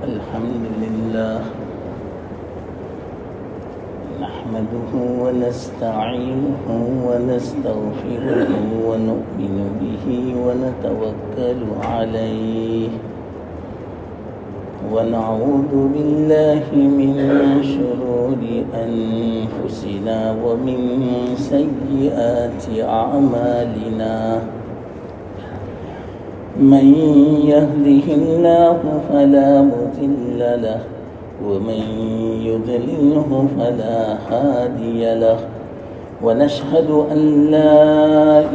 الحمد لله نحمده ونستعينه ونستغفره ونؤمن به ونتوكل عليه ونعوذ بالله من شرور أنفسنا ومن سيئات أعمالنا من يهده الله فلا مضل له ومن يضلله فلا هادي له ونشهد أن لا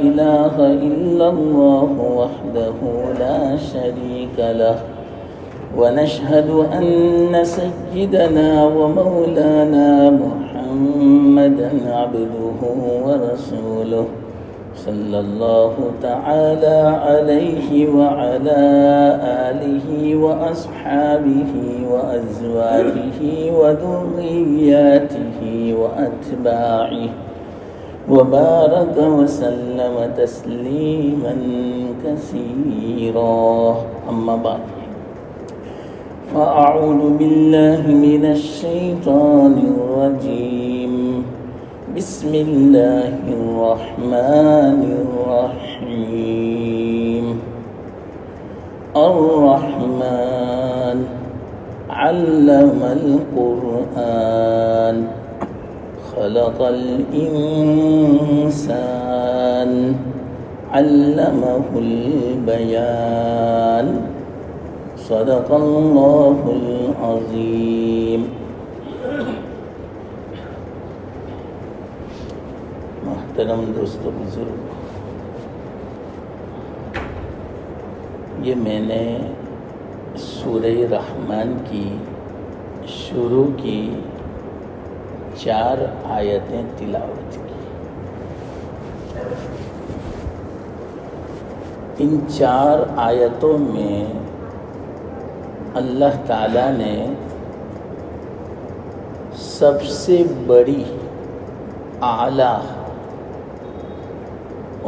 إله إلا الله وحده لا شريك له ونشهد أن سيدنا ومولانا محمدا عبده ورسوله صلى الله تعالى عليه وعلى آله وأصحابه وأزواجه وذرياته وأتباعه وبارك وسلم تسليما كثيرا أما بعد فأعوذ بالله من الشيطان الرجيم بسم الله الرحمن الرحيم الرحمن علم القرآن خلق الإنسان علمه البيان صدق الله العظيم. محترم دوستو بزرگ، یہ میں نے سورہ رحمان کی شروع کی 4 آیتیں تلاوت کی. ان 4 آیتوں میں اللہ تعالیٰ نے سب سے بڑی، اعلیٰ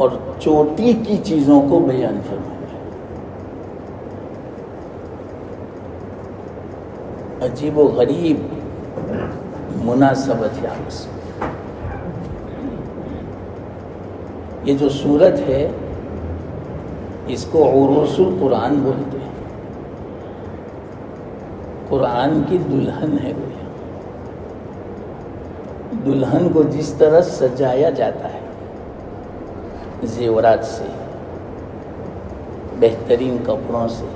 اور چوٹی کی چیزوں کو بیان فرمایا. عجیب و غریب مناسبت ہے آپس میں. یہ جو سورت ہے اس کو عروس القرآن بولتے ہیں. قرآن کی دلہن ہے وہ. دلہن کو جس طرح سجایا جاتا ہے زیورات سے، بہترین کپڑوں سے،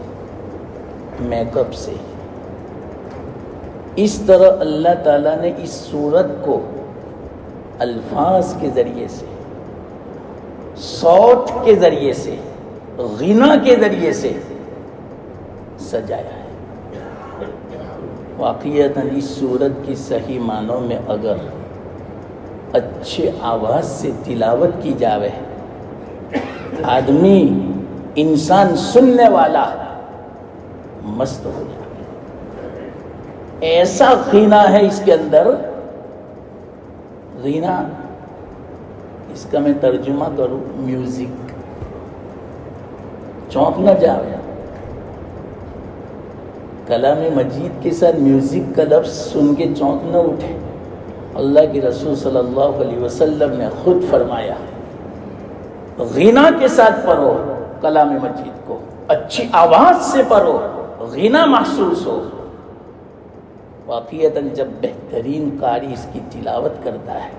میک اپ سے، اس طرح اللہ تعالیٰ نے اس سورت کو الفاظ کے ذریعے سے، صوت کے ذریعے سے، غنا کے ذریعے سے سجایا ہے. واقعتاً اس سورت کی صحیح معنوں میں اگر اچھے آواز سے تلاوت کی جاوے، آدمی، انسان سننے والا مست ہو جائے. ایسا غنا ہے اس کے اندر. غنا اس کا میں ترجمہ کروں، میوزک. چونک نہ جاوے. کلام مجید کے ساتھ میوزک کا لفظ سن کے چونک نہ اٹھے. اللہ کے رسول صلی اللہ علیہ وسلم نے خود فرمایا غنا کے ساتھ پڑھو کلام مجید کو، اچھی آواز سے پڑھو، غنا محسوس ہو. واقعتاً جب بہترین قاری اس کی تلاوت کرتا ہے،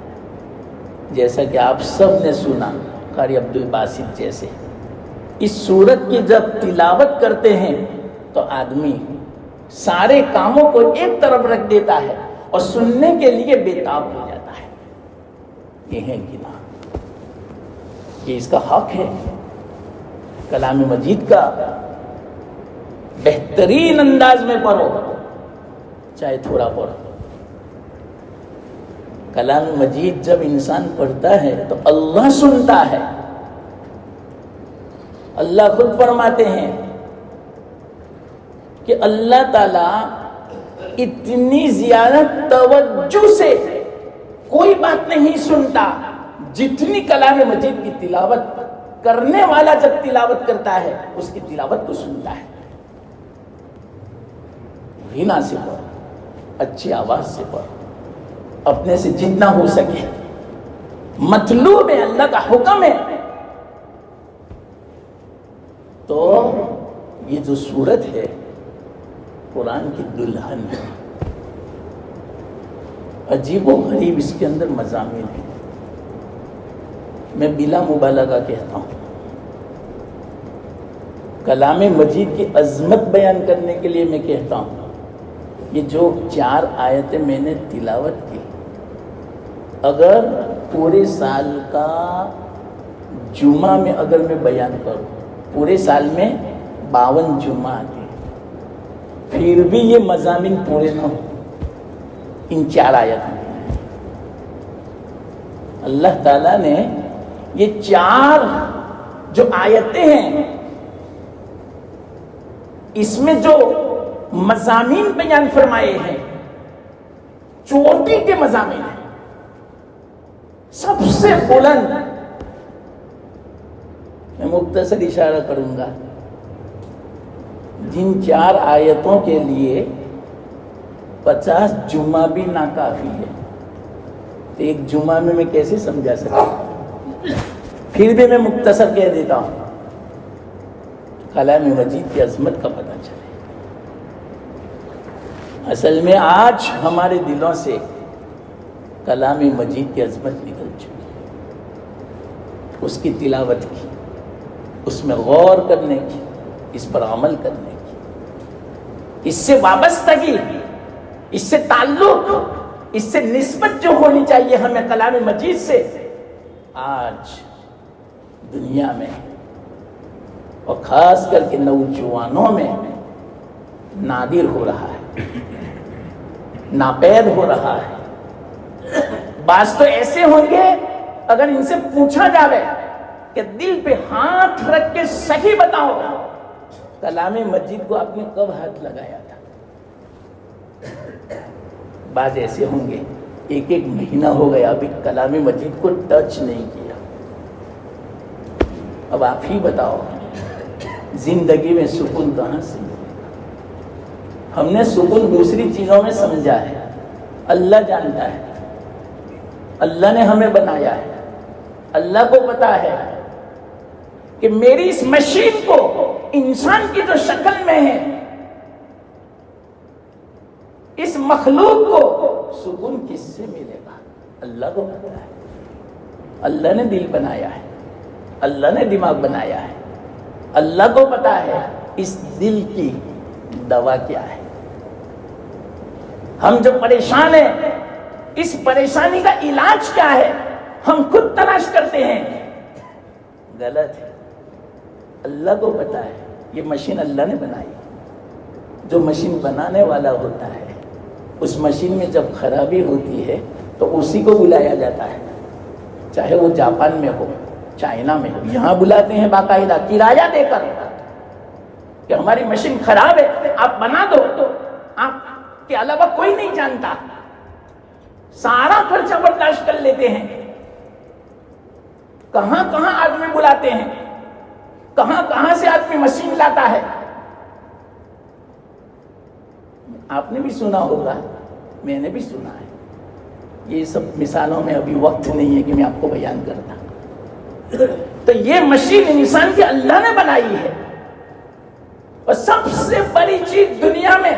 جیسا کہ آپ سب نے سنا قاری عبدالباسط جیسے، اس سورت کی جب تلاوت کرتے ہیں تو آدمی سارے کاموں کو ایک طرف رکھ دیتا ہے اور سننے کے لیے بےتاب ہو جاتا ہے. یہ ہے غنا. یہ اس کا حق ہے. کلام مجید کا بہترین انداز میں پڑھو، چاہے تھوڑا پڑھو. کلام مجید جب انسان پڑھتا ہے تو اللہ سنتا ہے. اللہ خود فرماتے ہیں کہ اللہ تعالیٰ اتنی زیادہ توجہ سے کوئی بات نہیں سنتا جتنی کلام مجید کی تلاوت کرنے والا جب تلاوت کرتا ہے اس کی تلاوت کو سنتا ہے. غنا سے پڑھو، اچھی آواز سے پڑھو، اپنے سے جتنا ہو سکے، مطلوب ہے، اللہ کا حکم ہے۔ تو یہ جو سورت ہے قرآن کی دلہن ہے، عجیب و غریب اس کے اندر مضامین ہیں۔ میں بلا مبالغہ کہتا ہوں، کلام مجید کی عظمت بیان کرنے کے لیے میں کہتا ہوں، یہ جو 4 آیتیں میں نے تلاوت کی، اگر پورے سال کا جمعہ میں اگر میں بیان کروں، پورے سال میں 52 جمعہ آتے ہیں، پھر بھی یہ مضامین پورے نہ ہو ان 4 آیتوں میں۔ اللہ تعالیٰ نے یہ 4 جو آیتیں ہیں، اس میں جو مضامین بیان فرمائے ہیں، چوٹی کے مضامین ہیں، سب سے بلند۔ میں مختصر اشارہ کروں گا، جن 4 آیتوں کے لیے 50 جمعہ بھی ناکافی ہے، تو ایک جمعہ میں کیسے سمجھا سکتا ہوں؟ پھر بھی میں مختصر کہہ دیتا ہوں، کلام مجید کی عظمت کا پتہ چلے۔ اصل میں آج ہمارے دلوں سے کلام مجید کی عظمت نکل چکی ہے، اس کی تلاوت کی، اس میں غور کرنے کی، اس پر عمل کرنے کی، اس سے وابستگی، اس سے تعلق، اس سے نسبت جو ہونی چاہیے ہمیں کلام مجید سے، آج دنیا میں اور خاص کر کے نوجوانوں میں نادر ہو رہا ہے، ناپید ہو رہا ہے۔ بعض تو ایسے ہوں گے اگر ان سے پوچھا جاوے کہ دل پہ ہاتھ رکھ کے صحیح بتاؤ، کلام مجید کو آپ نے کب ہاتھ لگایا تھا؟ بعض ایسے ہوں گے 1 مہینہ ہو گیا ابھی کلام مجید کو ٹچ نہیں کیا۔ اب آپ ہی بتاؤ زندگی میں سکون کہاں سے؟ ہم نے سکون دوسری چیزوں میں سمجھا ہے، اللہ جانتا ہے، اللہ نے ہمیں بنایا ہے، اللہ کو پتا ہے کہ میری اس مشین کو، انسان کی جو شکل میں ہے، اس مخلوق کو سکون کس سے ملے گا؟ اللہ کو پتا ہے۔ اللہ نے دل بنایا ہے، اللہ نے دماغ بنایا ہے، اللہ کو پتا ہے اس دل کی دوا کیا ہے۔ ہم جو پریشان ہیں، اس پریشانی کا علاج کیا ہے، ہم خود تلاش کرتے ہیں، غلط ہے۔ اللہ کو پتا ہے، یہ مشین اللہ نے بنائی۔ جو مشین بنانے والا ہوتا ہے، اس مشین میں جب خرابی ہوتی ہے تو اسی کو بلایا جاتا ہے، چاہے وہ جاپان میں ہو، چائنا میں ہو، یہاں بلاتے ہیں باقاعدہ کرایہ دے کر کہ ہماری مشین خراب ہے، آپ بنا دو۔ تو آپ کے علاوہ کوئی نہیں جانتا، سارا خرچہ برداشت کر لیتے ہیں۔ کہاں کہاں آدمی بلاتے ہیں، کہاں کہاں سے آدمی مشین لاتا ہے۔ آپ نے بھی سنا ہوگا، میں نے بھی سنا ہے۔ یہ سب مثالوں میں ابھی وقت نہیں ہے کہ میں آپ کو بیان کرتا۔ تو یہ مشین انسان کی اللہ نے بنائی ہے، اور سب سے بڑی چیز دنیا میں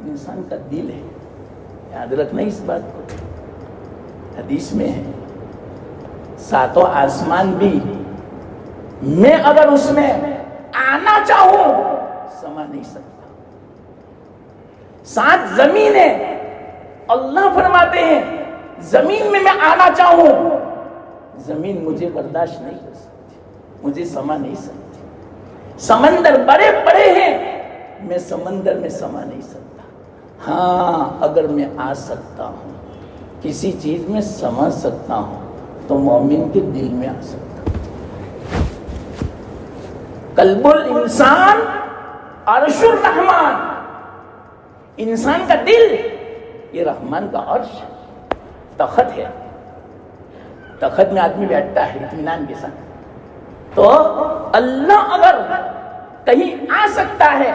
انسان کا دل ہے۔ یاد رکھنا اس بات کو، حدیث میں ہے 7 آسمان بھی میں اگر اس میں آنا چاہوں سما نہیں سکتا۔ 7 زمینیں اللہ فرماتے ہیں زمین میں آنا چاہوں، زمین مجھے برداشت نہیں کر سکتی، مجھے سما نہیں سکتی۔ سمندر بڑے بڑے ہیں، میں سمندر میں سما نہیں سکتا۔ ہاں اگر میں آ سکتا ہوں، کسی چیز میں سما سکتا ہوں، تو مومن کے دل میں آ سکتا ہوں۔ قلب الانسان عرش الرحمن، انسان کا دل یہ رحمان کا عرش تخت ہے۔ تخت میں آدمی بیٹھتا ہے اطمینان کے ساتھ۔ تو اللہ اگر کہیں آ سکتا ہے،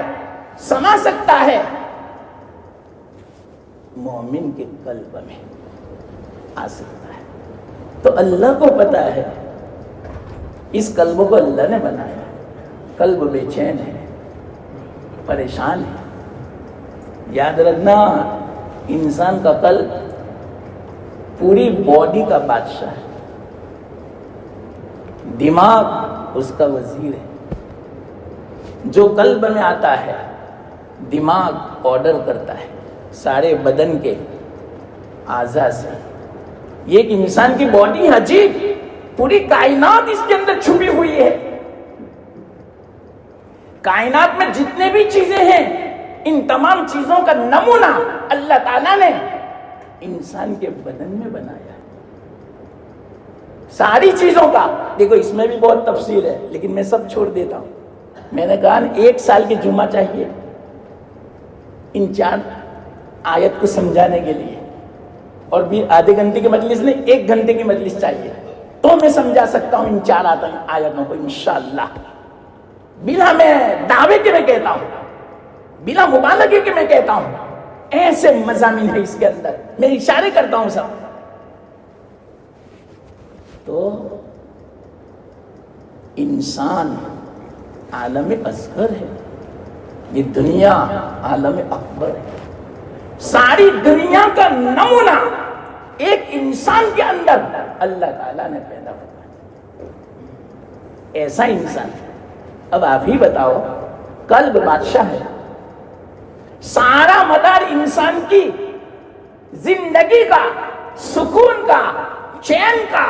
سما سکتا ہے، مومن کے قلب میں آ سکتا ہے. تو اللہ کو پتا ہے اس قلب کو اللہ نے بنایا. قلب بے چین ہے, پریشان ہے. یاد رکھنا, انسان کا قلب پوری باڈی کا بادشاہ ہے. دماغ اس کا وزیر ہے. جو قلب میں آتا ہے دماغ آرڈر کرتا ہے سارے بدن کے اعضاء سے. یہ ایک انسان کی باڈی عجیب, پوری کائنات اس کے اندر چھپی ہوئی ہے. کائنات میں جتنے بھی چیزیں ہیں ان تمام چیزوں کا نمونہ اللہ تعالیٰ نے انسان کے بدن میں بنایا ہے. ساری چیزوں کا دیکھو, اس میں بھی بہت تفصیل ہے لیکن میں سب چھوڑ دیتا ہوں. میں نے کہا 1 سال کی جمعہ چاہیے ان 4 آیت کو سمجھانے کے لیے, اور بھی آدھے گھنٹے کی مجلس نہیں, 1 گھنٹے کی مجلس چاہیے تو میں سمجھا سکتا ہوں ان 4 آیتوں کو انشاءاللہ. بلا میں دعوے کے میں کہتا ہوں, بلا مبالغے کے میں کہتا ہوں, ایسے مضامین ہے اس کے اندر, میں اشارے کرتا ہوں سب. تو انسان عالم اصغر ہے, یہ دنیا عالم اکبر ہے. ساری دنیا کا نمونہ ایک انسان کے اندر اللہ تعالیٰ نے پیدا کیا. ایسا انسان. اب آپ ہی بتاؤ, قلب بادشاہ ہے, سارا مدار انسان کی زندگی کا, سکون کا, چین کا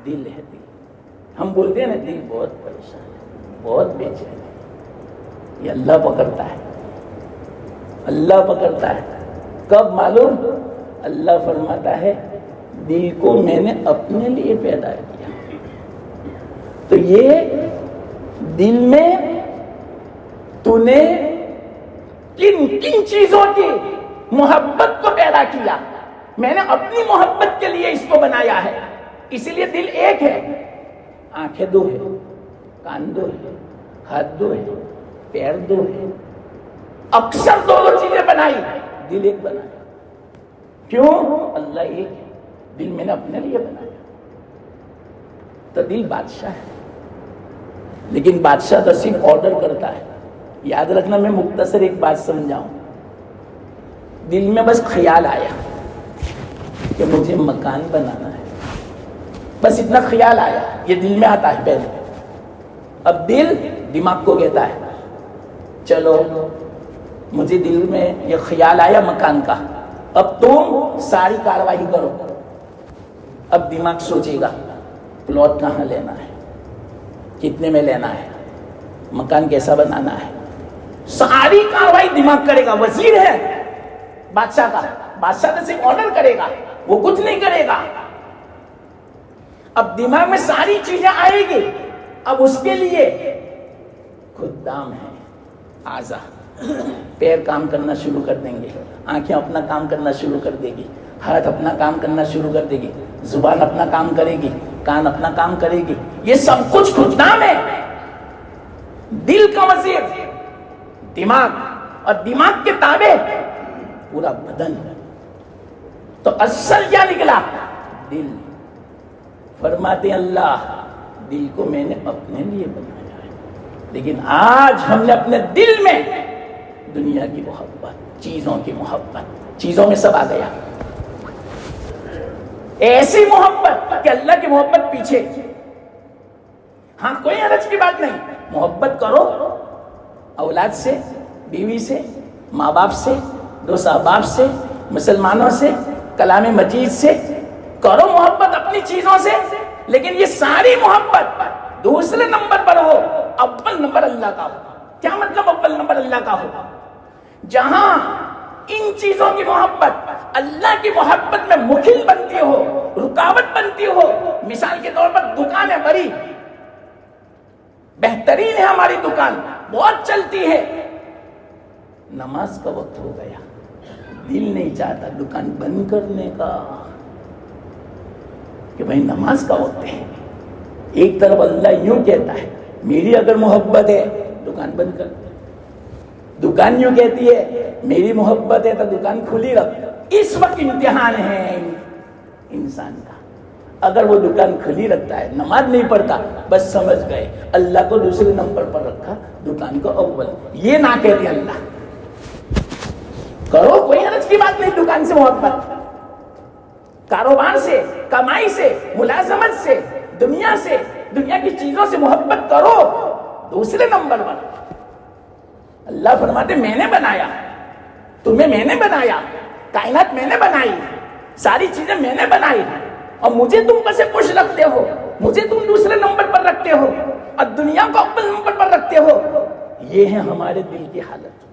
دل ہے. دل ہم بولتے ہیں نا, دل بہت پریشان ہے, بہت بے چین ہے. یہ اللہ پکڑتا ہے, اللہ پکڑتا ہے. کب معلوم؟ اللہ فرماتا ہے دل کو میں نے اپنے لیے پیدا کیا. تو یہ دل میں تو نے کن کن چیزوں کی محبت کو پیدا کیا؟ میں نے اپنی محبت کے لیے اس کو بنایا ہے. اسی لیے دل ایک ہے, آنکھیں 2 ہے, کان 2 ہے, ہاتھ 2 ہے, پیر 2 ہے. اکثر 2 چیزیں بنائی, دل ایک بنایا. کیوں؟ اللہ ایک ہے, دل میں نے اپنے لیے بنایا. تو دل بادشاہ ہے, لیکن بادشاہ تو صرف آرڈر کرتا ہے. یاد رکھنا, میں مختصر ایک بات سمجھاؤں. دل میں بس خیال آیا کہ مجھے مکان بنانا ہے, بس اتنا خیال آیا, یہ دل میں آتا ہے پہلے. اب دل دماغ کو کہتا ہے چلو مجھے دل میں یہ خیال آیا مکان کا, اب تم ساری کاروائی کرو. اب دماغ سوچے گا پلاٹ کہاں لینا ہے, کتنے میں لینا ہے, مکان کیسا بنانا ہے. ساری کاروائی دماغ کرے گا. وزیر ہے بادشاہ کا, بادشاہ تو صرف آرڈر کرے گا, وہ کچھ نہیں کرے گا. اب دماغ میں ساری چیزیں آئے گی. اب اس کے لیے خدام ہے, اعضاء, پیر کام کرنا شروع کر دیں گے, آنکھیں اپنا کام کرنا شروع کر دے گی, ہاتھ اپنا کام کرنا شروع کر دے گی, زبان اپنا کام کرے گی, کان اپنا کام کرے گی. یہ سب کچھ خدام ہے. دل کا وزیر دماغ, اور دماغ کے تابع پورا بدن. تو اصل کیا نکلا؟ دل. فرماتے اللہ دل کو میں نے اپنے لیے بنایا ہے, لیکن آج ہم نے اپنے دل میں دنیا کی محبت, چیزوں کی محبت, چیزوں میں سب آ گیا. ایسی محبت کہ اللہ کی محبت پیچھے. ہاں کوئی حرج کی بات نہیں, محبت کرو اولاد سے, بیوی سے, ماں باپ سے, 2 احباب سے, مسلمانوں سے, کلام مجید سے کرو محبت اپنی چیزوں سے. لیکن یہ ساری محبت دوسرے نمبر پر ہو, اول نمبر اللہ کا ہو. کیا مطلب اول نمبر اللہ کا ہو؟ جہاں ان چیزوں کی محبت اللہ کی محبت میں مخل بنتی ہو, رکاوٹ بنتی ہو. مثال کے طور پر دکان ہے بڑی, بہترین ہے ہماری دکان, بہت چلتی ہے. نماز کا وقت ہو گیا, دل نہیں چاہتا دکان بند کرنے کا کہ بھائی نماز کا وقت ہے. ایک طرف اللہ یوں کہتا ہے میری اگر محبت ہے دکان بند کر دے, دکان یوں کہتی ہے میری محبت ہے تو دکان کھلی رکھ. اس وقت امتحان ہے انسان کا. اگر وہ دکان کھلی رکھتا ہے, نماز نہیں پڑھتا, بس سمجھ گئے اللہ کو دوسرے نمبر پر رکھا, دکان کو اول. یہ نہ کہتے اللہ. کرو, کوئی حرج کی بات نہیں دکان سے محبت, کاروبار سے, کمائی سے, ملازمت سے, دنیا سے, دنیا کی چیزوں سے محبت کرو, دوسرے نمبر پر. اللہ فرماتے میں نے بنایا, تمہیں میں نے بنایا, کائنات میں نے بنائی, ساری چیزیں میں نے بنائی, اور مجھے تم پر سے خوش رکھتے ہو, مجھے تم دوسرے نمبر پر رکھتے ہو, اور دنیا کو اول نمبر پر رکھتے ہو. یہ ہے ہمارے دل کی حالت.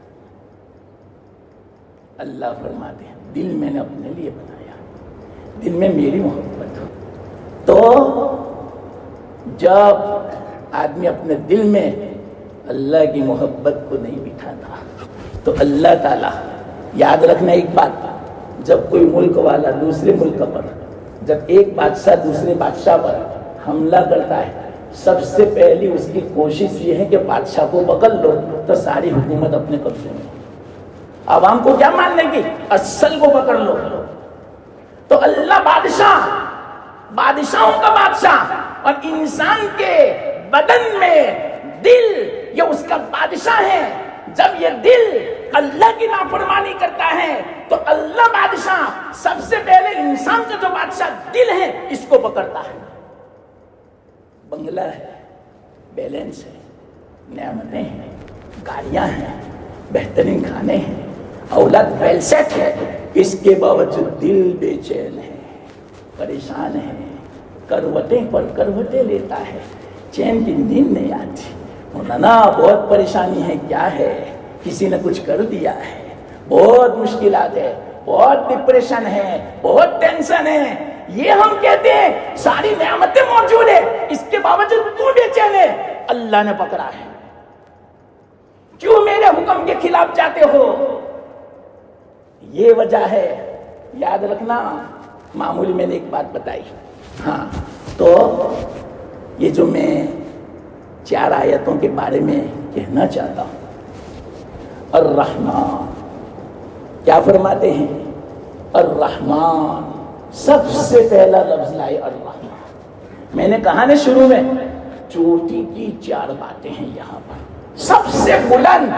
اللہ فرماتے ہیں دل میں نے اپنے لیے بنایا, دل میں میری محبت ہو. تو جب آدمی اپنے دل میں اللہ کی محبت کو نہیں بٹھاتا تو اللہ تعالیٰ, یاد رکھنا ایک بات, جب کوئی ملک والا دوسرے ملک پر, جب ایک بادشاہ دوسرے بادشاہ پر حملہ کرتا ہے, سب سے پہلی اس کی کوشش یہ ہے کہ بادشاہ کو پکڑ لو تو ساری حکومت اپنے قبضے میں. عوام کو کیا ماننے کی, اصل کو پکڑ لو. تو اللہ بادشاہ, بادشاہوں کا بادشاہ, اور انسان کے بدن میں دل یہ اس کا بادشاہ ہے. جب یہ دل اللہ کی نافرمانی کرتا ہے تو اللہ بادشاہ سب سے پہلے انسان کا جو بادشاہ دل ہے اس کو پکڑتا ہے. بنگلہ ہے, بیلنس ہے, نعمتیں ہیں, گاڑیاں ہیں, بہترین کھانے ہیں, اولاد ویل سیٹ ہے, اس کے باوجود دل بے چین ہے, پریشان ہے, کروٹیں پر کروٹیں لیتا ہے, چین کی نیند نہیں آتی. مولانا بہت پریشانی ہے, کیا ہے, کسی نے کچھ کر دیا ہے, بہت مشکلات ہے, بہت ڈپریشن ہے, بہت ٹینشن ہے. یہ ہم کہتے ہیں ساری نعمتیں موجود ہے, اس کے باوجود تو بے چین ہے. اللہ نے پکڑا ہے, کیوں میرے حکم کے خلاف جاتے ہو. یہ وجہ ہے, یاد رکھنا. معمولی میں نے ایک بات بتائی. ہاں, تو یہ جو میں 4 آیتوں کے بارے میں کہنا چاہتا ہوں. الرحمن, کیا فرماتے ہیں, الرحمن, سب سے پہلا لفظ لائے الرحمن. میں نے کہا نا شروع میں, چوٹی کی 4 باتیں ہیں یہاں پر. سب سے بلند,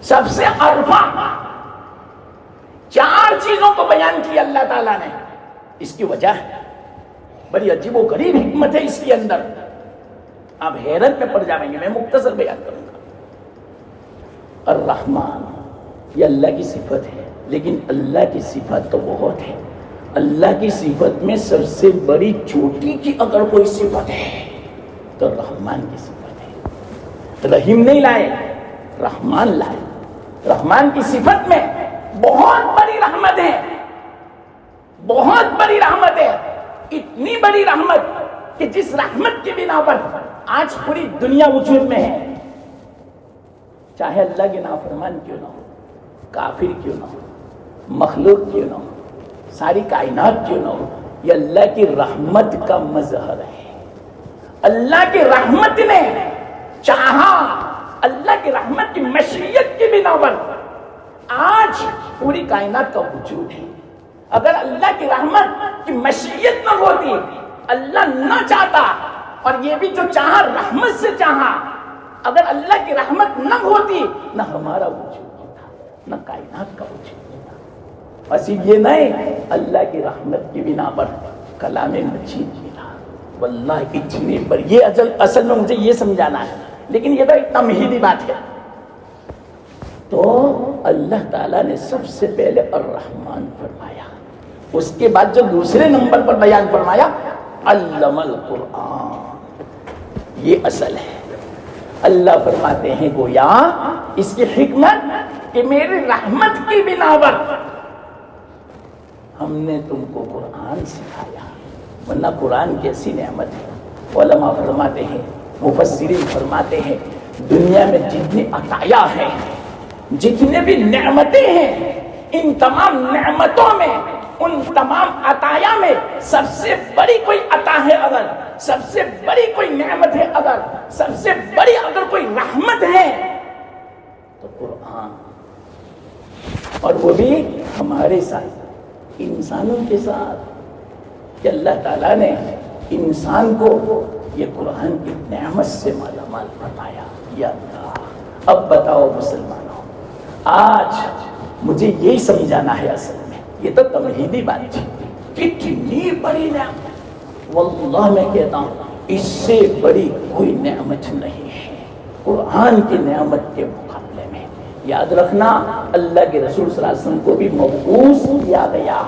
سب سے عرفہ 4 چیزوں کو بیان کیا اللہ تعالیٰ نے. اس کی وجہ ہے, بڑی عجیب و غریب حکمت ہے اس کے اندر, آپ حیرت میں پڑ جائیں گے. میں مختصر بیان کروں گا. الرحمن یہ اللہ کی صفت ہے, لیکن اللہ کی صفت تو بہت ہے. اللہ کی صفت میں سب سے بڑی چوٹی کی اگر کوئی صفت ہے تو رحمان کی صفت ہے. رحیم نہیں لائے, رحمان لائے. رحمان کی صفت میں بہت بڑی رحمت ہے, بہت بڑی رحمت ہے. اتنی بڑی رحمت کہ جس رحمت کی بنا پر آج پوری دنیا وجود میں ہے, چاہے اللہ کے نافرمان کیوں نہ ہو, کافر کیوں نہ ہو, مخلوق کیوں نہ ہو, ساری کائنات کیوں نہ ہو, یہ اللہ کی رحمت کا مظہر ہے. اللہ کی رحمت نے چاہا, اللہ کی رحمت کی مشیت کی بنا پر آج پوری کائنات کا وجود ہے. اگر اللہ کی رحمت کی مشیت نہ ہوتی, اللہ نہ چاہتا, اور یہ بھی جو چاہا رحمت سے چاہا, اگر اللہ کی رحمت نہ ہوتی نہ ہمارا وجود ہوتا, نہ کائنات کا وجود ہوتا. بس یہ نہیں, اللہ کی رحمت کی بنا پر کلام مجید ملا. واللہ اتنی پر, یہ اصل میں مجھے یہ سمجھانا ہے, لیکن یہ تو ایک تمہیدی بات ہے. تو اللہ تعالیٰ نے سب سے پہلے الرحمن فرمایا, اس کے بعد جو دوسرے نمبر پر بیان فرمایا علم القرآن. یہ اصل ہے. اللہ فرماتے ہیں گویا اس کی حکمت کہ میری رحمت کی بنا پر ہم نے تم کو قرآن سکھایا, ورنہ قرآن کیسی نعمت ہے. علماء فرماتے ہیں, مفسرین فرماتے ہیں, دنیا میں جتنی عطایا ہیں, جتنے بھی نعمتیں ہیں, ان تمام نعمتوں میں, ان تمام عطایا میں سب سے بڑی کوئی عطا ہے, اگر سب سے بڑی کوئی نعمت ہے, اگر سب سے بڑی اگر کوئی رحمت ہے تو قرآن، اور وہ بھی ہمارے ساتھ، انسانوں کے ساتھ، کہ اللہ تعالیٰ نے انسان کو یہ قرآن کی نعمت سے مالا مال بنایا. یا اللہ، اب بتاؤ مسلمانوں، آج مجھے یہی سمجھانا ہے، اصل میں یہ تو تمہیدی بات تھی، کتنی بڑی نعمت، واللہ میں کہتا ہوں اس سے بڑی کوئی نعمت نہیں ہے قرآن کی نعمت کے مقابلے میں. یاد رکھنا، اللہ کے رسول صلی اللہ علیہ وسلم کو بھی مبعوث کیا گیا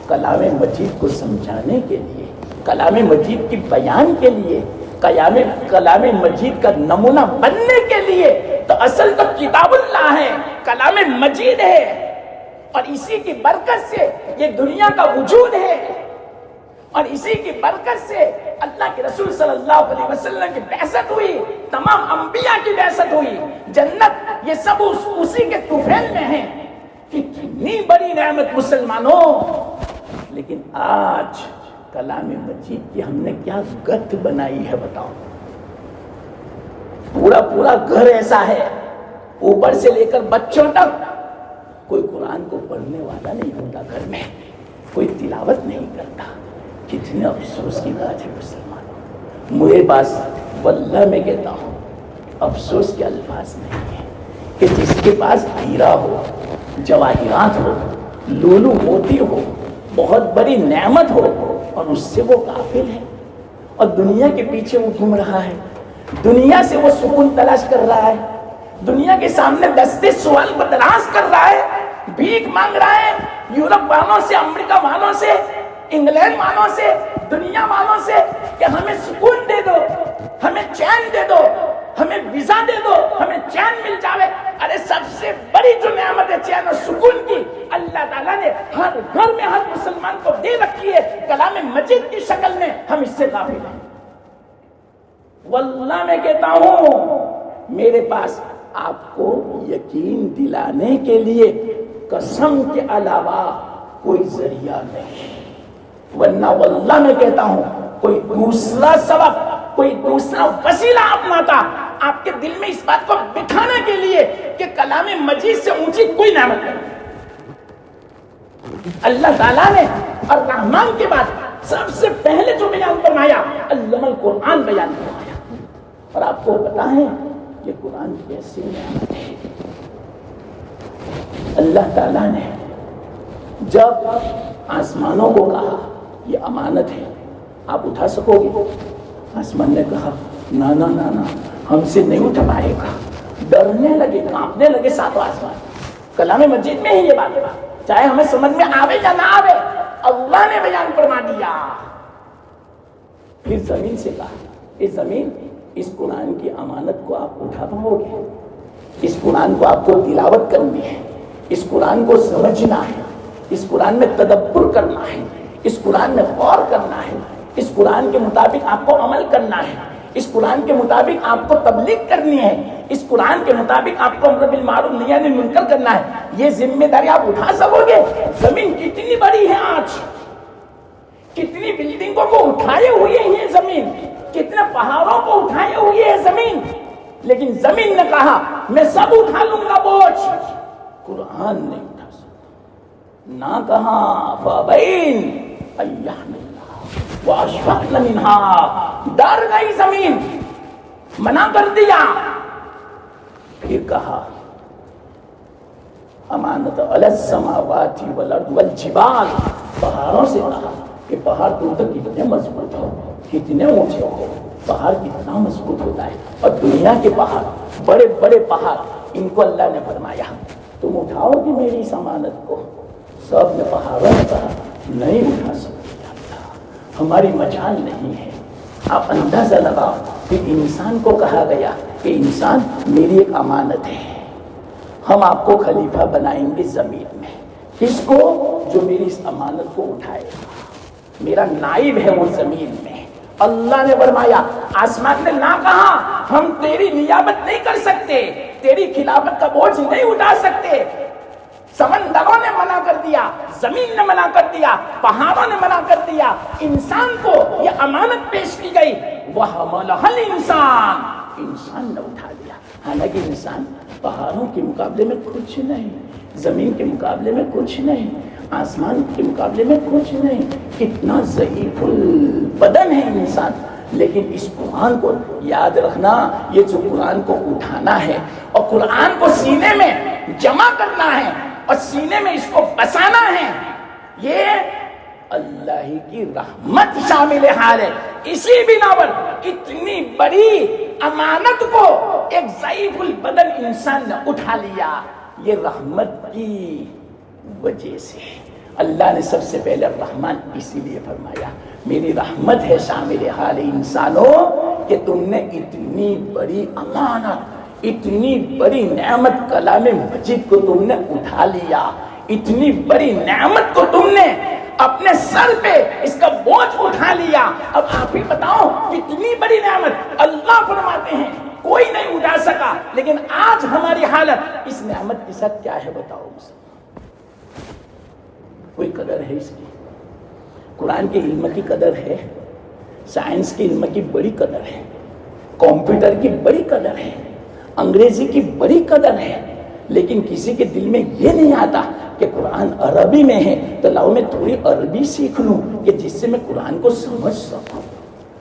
کلام مجید کو سمجھانے کے لیے، کلام مجید کی بیان کے لیے، کلام مجید کا نمونہ بننے کے لیے. تو اصل تو کتاب اللہ ہے، کلام مجید ہے، اور اسی کی برکت سے یہ دنیا کا وجود ہے، اور اسی کی برکت سے اللہ کے رسول صلی اللہ علیہ وسلم کی بعثت ہوئی، تمام انبیاء کی بعثت ہوئی، جنت یہ سب اسی کے طفیل میں ہیں. کتنی بڑی نعمت مسلمانوں. لیکن آج کلام مجید کی ہم نے کیا گت بنائی ہے بتاؤ. پورا گھر ایسا ہے، اوپر سے لے کر بچوں تک کوئی قرآن کو پڑھنے والا نہیں ہوتا، گھر میں کوئی تلاوت نہیں کرتا. کتنے افسوس کی بات ہے مسلمانوں. میرے پاس واللہ میں کہتا ہوں افسوس کے الفاظ نہیں ہے کہ جس کے پاس ہیرا ہو، جواہرات ہو، لولو موتی ہو، بہت بڑی نعمت ہو، اور اس سے وہ غافل ہے، اور دنیا کے پیچھے وہ گھوم رہا ہے، دنیا سے وہ سکون تلاش کر رہا ہے، دنیا کے سامنے دستے سوال کو دراز کر رہا ہے، بھیک مانگ رہا ہے یورپ والوں سے، امریکہ والوں سے، انگلینڈ والوں سے، دنیا والوں سے کہ ہمیں سکون دے دو، ہمیں چین دے دو، ہمیں ویزا دے دو، ہمیں چین مل جاوے. ارے سب سے بڑی جو نعمت ہے چین اور سکون کی، اللہ تعالیٰ نے ہر گھر میں ہر مسلمان کو دے رکھی ہے کلام مجید کی شکل میں. ہم اس سے غافل ہیں. واللہ میں کہتا ہوں میرے پاس آپ کو یقین دلانے کے لیے قسم کے علاوہ کوئی ذریعہ نہیں، ورنہ واللہ میں کہتا ہوں کوئی دوسرا سبب، کوئی دوسرا وسیلہ اپناتا آپ کے دل میں اس بات کو بٹھانے کے لیے کہ کلام مجید سے اونچی کوئی نعمت نہیں. اللہ تعالیٰ نے الرحمن کے بعد سب سے پہلے جو بیان فرمایا علم القرآن بیان فرمایا. اور آپ کو پتا ہے کہ قرآن کیسی نعمت ہے. اللہ تعالیٰ نے جب آسمانوں کو کہا یہ امانت ہے، آپ اٹھا سکو گے؟ آسمان نے کہا نا نا نا نا، ہم سے نہیں اٹھا پائے گا. ڈرنے لگے، کانپنے لگے ساتوں آسمان. کلام مجید میں ہی یہ بات ہے، چاہے ہمیں سمجھ میں آوے یا نہ آوے، اللہ نے بیان فرما دیا. پھر زمین سے کہا اس زمین، اس قرآن کی امانت کو آپ اٹھا پاؤ گے؟ اس قرآن کو آپ کو تلاوت کرنی ہے، اس قرآن کو سمجھنا ہے، اس قرآن میں تدبر کرنا ہے، اس قرآن میں غور کرنا ہے، اس قرآن کے مطابق آپ کو عمل کرنا ہے، اس قرآن کے مطابق آپ کو تبلیغ کرنی ہے، اس قرآن کے مطابق آپ کو امر بالمعروف نہی عن المنکر کرنا ہے. یہ ذمہ داری آپ اٹھا سکو گے؟ زمین کتنی بڑی ہے، آج کتنی بلڈنگوں کو اٹھائے ہوئے ہیں زمین، کتنے پہاڑوں کو اٹھائے ہوئے ہے زمین، لیکن زمین نے کہا میں سب اٹھا لوں گا بوجھ. قرآن نہیں اٹھا سکتا. نہ کہا فابین واشفقن منہا، ڈر گئی زمین، منع کر دیا. پھر کہا امانت علی السماوات والارض والجبال، پہاڑوں سے کہا کہ پہاڑ تم تک کتنے مضبوط ہو، کتنے اونچے ہو، پہاڑ کتنا مضبوط ہوتا ہے. اور دنیا کے پہاڑ، بڑے بڑے پہاڑ، ان کو اللہ نے فرمایا تم اٹھاؤ گے میری اس امانت کو؟ سب نے پہاڑوں نے کہا نہیں اٹھا سکتے، ہماری مجال نہیں ہے. آپ اندازہ لگاؤ کہ انسان کو کہا گیا کہ انسان میری ایک امانت ہے، ہم آپ کو خلیفہ بنائیں گے زمین میں. کس کو؟ جو میری اس امانت کو اٹھائے گا، میرا نائب ہے وہ زمین میں. اللہ نے فرمایا، آسمان نے نہ کہا ہم تیری نیابت نہیں کر سکتے، تیری خلافت کا بوجھ نہیں اٹھا سکتے. سمندروں نے منع کر دیا، زمین نے منع کر دیا، پہاڑوں نے منع کر دیا. انسان کو یہ امانت پیش کی گئی، وَحَمَلَهَا الْإِنسَانُ، انسان نے اٹھا لیا. حالانکہ انسان پہاڑوں کے مقابلے میں کچھ نہیں، زمین کے مقابلے میں کچھ نہیں، آسمان کے مقابلے میں کچھ نہیں، کتنا ضعیف البدن ہے انسان، لیکن اس قرآن کو یاد رکھنا، یہ جو قرآن کو اٹھانا ہے اور قرآن کو سینے میں جمع کرنا ہے اور سینے میں اس کو بسانا ہے، یہ اللہ کی رحمت شامل حال ہے۔ اسی بنا پر اتنی بڑی امانت کو ایک ضعیف البدن انسان نے اٹھا لیا، یہ رحمت کی وجہ سے۔ اللہ نے سب سے پہلے رحمان اسی لیے فرمایا میری رحمت ہے شامل حال انسانوں کہ تم نے اتنی بڑی امانت، اتنی بڑی نعمت کلام مجید کو تم نے اٹھا لیا، اتنی بڑی نعمت کو تم نے اپنے سر پہ اس کا بوجھ اٹھا لیا۔ اب آپ ہی بتاؤ کتنی بڑی نعمت، اللہ فرماتے ہیں کوئی نہیں اٹھا سکا، لیکن آج ہماری حالت اس نعمت کے ساتھ کیا ہے بتاؤ مجھے؟ کوئی قدر ہے اس کی؟ قرآن کے علم کی قدر ہے، سائنس کے علم کی بڑی قدر ہے، کمپیوٹر کی بڑی قدر ہے، انگریزی کی بڑی قدر ہے، لیکن کسی کے دل میں یہ نہیں آتا کہ قرآن عربی میں ہے تو لاؤ میں تھوڑی عربی سیکھ لوں کہ جس سے میں قرآن کو سمجھ سکوں۔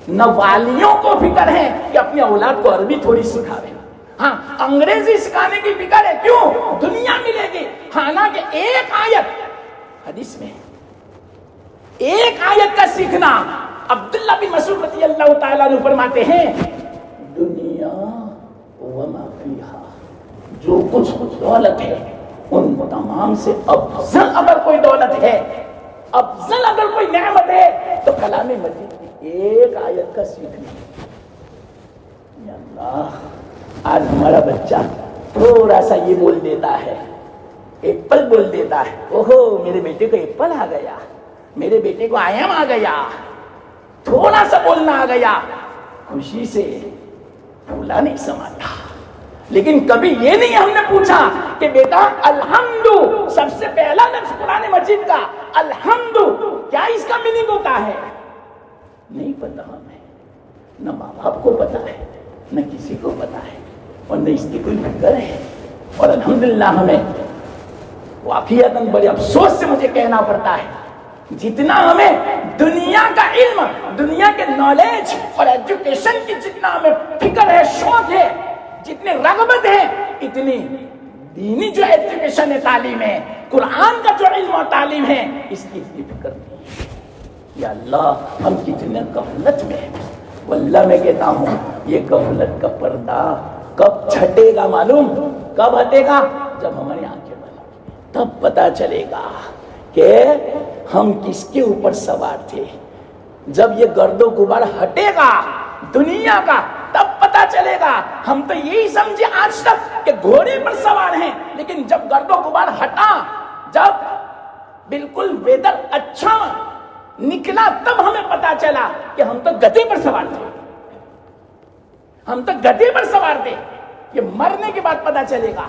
نہ والیوں کو فکر ہے کہ اپنی اولاد کو عربی تھوڑی سکھاوے، ہاں انگریزی سکھانے کی فکر ہے، کیوں؟ دنیا ملے گی۔ حالانکہ ایک آیت حدیث میں، ایک آیت کا سیکھنا، عبداللہ بن مسعود رضی اللہ تعالیٰ عنہ فرماتے ہیں دنیا وما فیہا، جو کچھ دولت ہے ان تمام سے افضل اگر کوئی دولت ہے، افضل اگر کوئی نعمت ہے تو کلام مجید کی ایک آیت کا سیکھنا۔ یا اللہ، آج ہمارا بچہ تھوڑا سا یہ بول دیتا ہے، ایپل بول دیتا ہے، اوہو میرے بیٹے کو ایپل آ گیا، میرے بیٹے کو آئم آ گیا، تھوڑا سا بولنا آ گیا، خوشی سے پھولا نہیں سماتا۔ لیکن کبھی یہ نہیں ہم نے پوچھا کہ بیٹا الحمد سب سے پہلا لفظ قرآن مجید کا الحمد کیا اس کا میننگ ہوتا ہے؟ نہیں پتا ہمیں، نہ ماں باپ کو پتا ہے، نہ کسی کو پتا ہے، اور نہ اس کی کوئی فکر ہے۔ اور الحمدللہ ہمیں واقعتاً بڑے افسوس سے مجھے کہنا پڑتا ہے جتنا ہمیں دنیا کا علم، دنیا کے نالج اور ایجوکیشن کی جتنا ہمیں فکر ہے، شوق ہے، جتنے رغبت ہے، اتنی دینی جو ایجوکیشن ہے، تعلیم ہے، قرآن کا جو علم و تعلیم ہے، اس کی اتنی فکر نہیں ہے۔ یا اللہ ہم کتنے غفلت میں ہیں۔ واللہ میں کہتا ہوں یہ غفلت کا پردہ کب چھٹے گا معلوم؟ کب ہٹے گا؟ جب ہماری آنکھیں بند ہوں گی، تب پتا چلے گا کہ ہم کس کے اوپر سوار تھے۔ جب یہ گرد و غبار ہٹے گا دنیا کا، تب پتا چلے گا۔ ہم تو یہی سمجھے آج تک کہ گھوڑے پر سوار ہیں، لیکن جب گرد و غبار ہٹا، جب بالکل ویدر اچھا نکلا، تب ہمیں پتا چلا کہ ہم تو گدھے پر سوار تھے، ہم تو گدھے پر سوار تھے۔ یہ مرنے کے بعد پتا چلے گا۔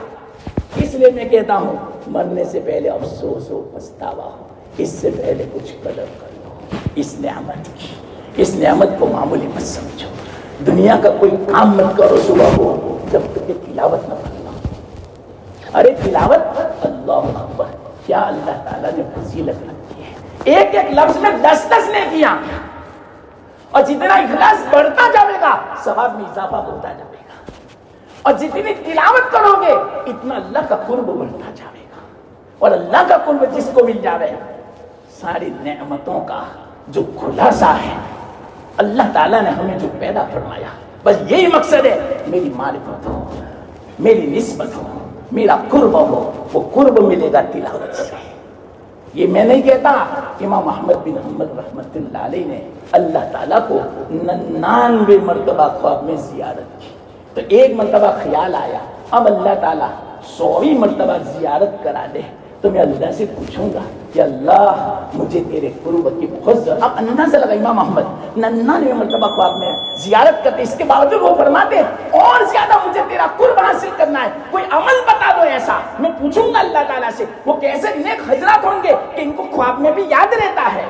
اس لیے میں کہتا ہوں مرنے سے پہلے افسوس ہو، پچھتاوا ہو، اس سے پہلے کچھ قدر کر لو اس نعمت کی۔ اس نعمت کو معمولی مت سمجھو۔ دنیا کا کوئی کام مت کرو صبح کو جب تک کہ تلاوت نہ کرنا۔ ارے تلاوت، اللہ اکبر، کیا اللہ تعالیٰ نے فضیلت رکھی ہے۔ ایک ایک لفظ میں 10 نیکیاں، اور جتنا اخلاص بڑھتا جائے گا ثواب میں اضافہ ہوتا جائے گا، اور جتنی تلاوت کرو گے اتنا اللہ کا قرب بڑھتا جائے گا، اور اللہ کا قرب جس کو مل جائے ساری نعمتوں کا جو خلاصہ ہے، اللہ تعالیٰ نے ہمیں جو پیدا فرمایا بس یہی مقصد ہے، میری معرفت ہو، میری نسبت ہو، میرا قرب ہو۔ وہ قرب ملے گا تلاوت سے۔ یہ میں نہیں کہتا، امام احمد بن حنبل رحمۃ اللہ علیہ نے اللہ تعالیٰ کو 99 مرتبہ خواب میں زیارت کی، تو ایک مرتبہ خیال آیا اب اللہ تعالیٰ 100ویں مرتبہ زیارت کرا دے تو میں اللہ سے پوچھوں گا کہ اللہ مجھے تیرے قرب کی بہت ضرورت۔ اب اندازہ لگا امام احمد 99 مرتبہ خواب میں زیارت کرتے، اس کے باوجود وہ فرماتے اور زیادہ مجھے تیرا قرب حاصل کرنا ہے، کوئی عمل بتا دو ایسا۔ میں پوچھوں گا اللہ تعالیٰ سے وہ کیسے نیک حضرات ہوں گے کہ ان کو خواب میں بھی یاد رہتا ہے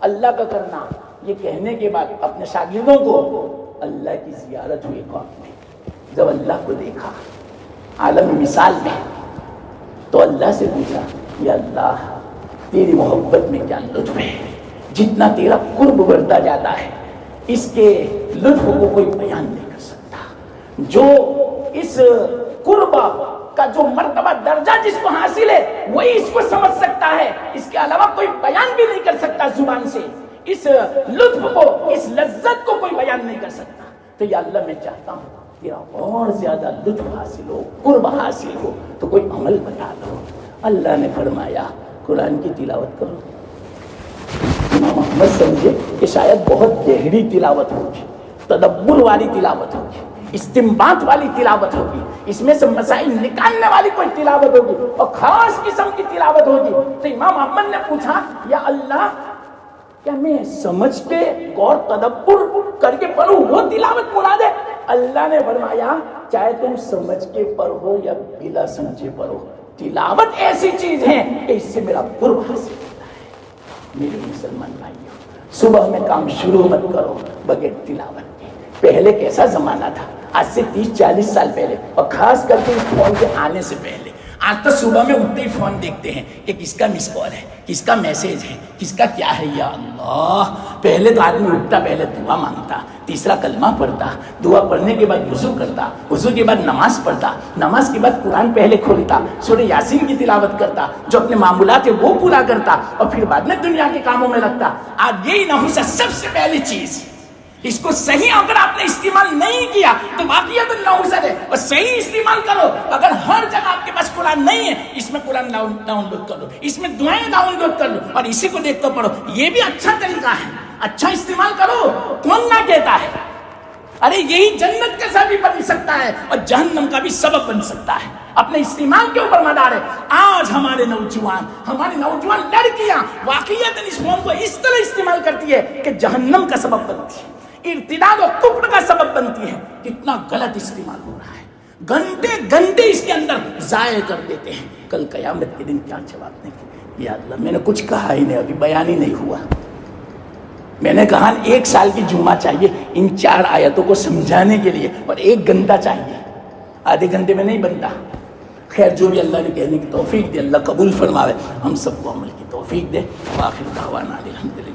اللہ کا کرنا۔ یہ کہنے کے بعد اپنے شاگردوں کو اللہ کی زیارت ہوئی خواب میں، جب اللہ کو دیکھا عالم مثال میں تو اللہ سے پوچھا یا اللہ تیری محبت میں کیا لطف ہے، جتنا تیرا قرب بڑھتا جاتا ہے اس کے لطف کو کوئی بیان نہیں کر سکتا. جو اس قرب کا جو مرتبہ درجہ جس کو حاصل ہے وہی اس کو سمجھ سکتا ہے، اس کے علاوہ کوئی بیان بھی نہیں کر سکتا زبان سے. اس لطف کو، اس لذت کو کوئی بیان نہیں کر سکتا. تو یا اللہ میں چاہتا ہوں تیرا اور زیادہ لطف حاصل ہو، قرب حاصل ہو، تو کوئی عمل بتا دو. اللہ نے فرمایا قرآن کی تلاوت کرو. امام احمد سمجھے کہ شاید بہت گہری تلاوت ہوگی، تدبر والی تلاوت ہوگی، استنباط والی تلاوت ہوگی، اس میں سے مسائل نکالنے والی کوئی تلاوت ہوگی اور خاص قسم کی تلاوت ہوگی. تو امام احمد نے پوچھا یا اللہ کیا میں سمجھ کے غور تدبر کر کے پڑھوں وہ تلاوت مراد ہے؟ اللہ نے فرمایا چاہے تم سمجھ کے پڑھو یا بلا سمجھے پڑھو، تلاوت ایسی چیز ہے کہ اس سے میرا قرب حاصل ہوتا ہے. میرے مسلمان بھائیوں، صبح میں کام شروع مت کرو بغیر تلاوت کے. پہلے کیسا زمانہ تھا، آج سے 30-40 سال پہلے، اور خاص کر کے اس فون کے آنے سے پہلے. آج تو صبح میں اٹھتے ہی فون دیکھتے ہیں کہ کس کا مس کال ہے، کس کا میسج ہے، کس کا کیا ہے. یا اللہ، پہلے تو آدمی اٹھتا پہلے دعا مانگتا، تیسرا کلمہ پڑھتا، دعا پڑھنے کے بعد وضو کرتا، وضو کے بعد نماز پڑھتا، نماز کے بعد قرآن پہلے کھولتا، سورہ یاسین کی تلاوت کرتا، جو اپنے معمولات ہے وہ پورا کرتا، اور پھر بعد میں دنیا کے کاموں میں لگتا. آج یہی نحوست سب سے پہلی چیز، اس کو صحیح اگر آپ نے استعمال نہیں کیا تو واقعیت نحوست ہے، اور صحیح استعمال کرو. اگر ہر جگہ آپ کے پاس قرآن نہیں ہے، اس میں قرآن ڈاؤن لوڈ کر لو، اس میں دعائیں ڈاؤن لوڈ کر لو اور اسی کو دیکھ کر پڑھو. یہ بھی اچھا طریقہ ہے، اچھا استعمال کرو. کون نہ کہتا ہے؟ ارے یہی جنت کا سبب بھی بن سکتا ہے اور جہنم کا بھی سبب بن سکتا ہے. اپنے استعمال کے اوپر مدار ہے. آج ہمارے نوجوان لڑکیاں واقعیت اس فون کو اس طرح استعمال کرتی ہے کہ جہنم کا سبب بنتی ہے، ارتداد و کفر کا سبب بنتی ہے. کتنا غلط استعمال ہو رہا ہے، گھنٹے اس کے اندر ضائع کر دیتے ہیں. کل قیامت کے دن کیا جواب دیں گے؟ یا اللہ میں نے کچھ کہا ہی نہیں، ابھی بیان ہی نہیں ہوا. میں نے کہا 1 سال کی جمعہ چاہیے ان 4 آیتوں کو سمجھانے کے لیے، اور 1 گھنٹہ چاہیے، آدھے گھنٹے میں نہیں بنتا. خیر جو بھی اللہ نے کہنے کی توفیق دے، اللہ قبول فرماوے، ہم سب کو عمل کی توفیق دے. آخر دعوانا الحمدللہ.